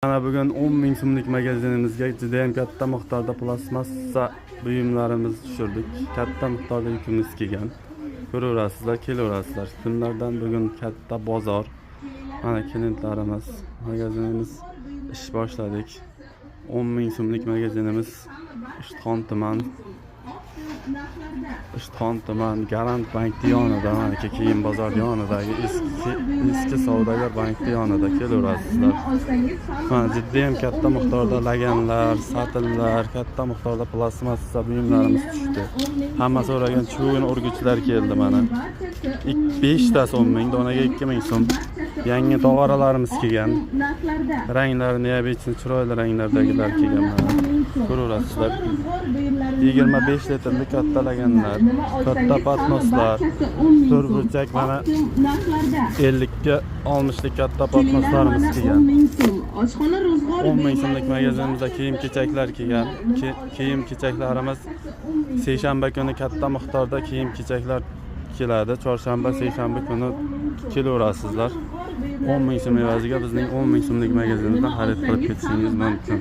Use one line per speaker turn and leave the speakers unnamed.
Mana bugun 10 ming so'mlik magazinimizga juda ham katta miqdorda plastmassa buyumlarimiz tushirdik. Katta miqdorda yukimiz kelgan. Ko'raverasizlar, kelaverasizlar. Kunlardan bugun katta bozor. Mana klientlarimiz, magazinimiz ish boshladik. 10 ming so'mlik magazinimiz Ishtixon tuman Garant bank yonida, mana keyin bozor yonidagi eski savdogar bank yonida kelaverasizlar. Mana juda ham katta miqdorda laganlar, satillar, katta miqdorda plastmassa buyumlarimiz tushdi. Hamma so'ragan chuvin urgichlar keldi mana. 5 tasi 10 ming, donaga 2 ming so'm. Yangi tovarlarimiz kelgan. Ranglarini neobechni chiroyli ranglardagilar kelgan mana. Ko'raverasizlar. 25 litrlik katta laganlar, katta patnoslar, to'rtburchak mana 50 ga 60 lik katta patnoslarimiz kelgan. 10 ming so'mlik magazinimizda kiyim-kechaklar kelgan. Kiyim-kechaklarimiz seshanba kuni katta miqdorda kiyim-kechaklar keladi. Chorshanba, seshanba kuni kelaverasizlar. 10 ming so'm evaziga bizning 10 ming so'mlik magazinimizdan xarid qilib ketishingiz mumkin.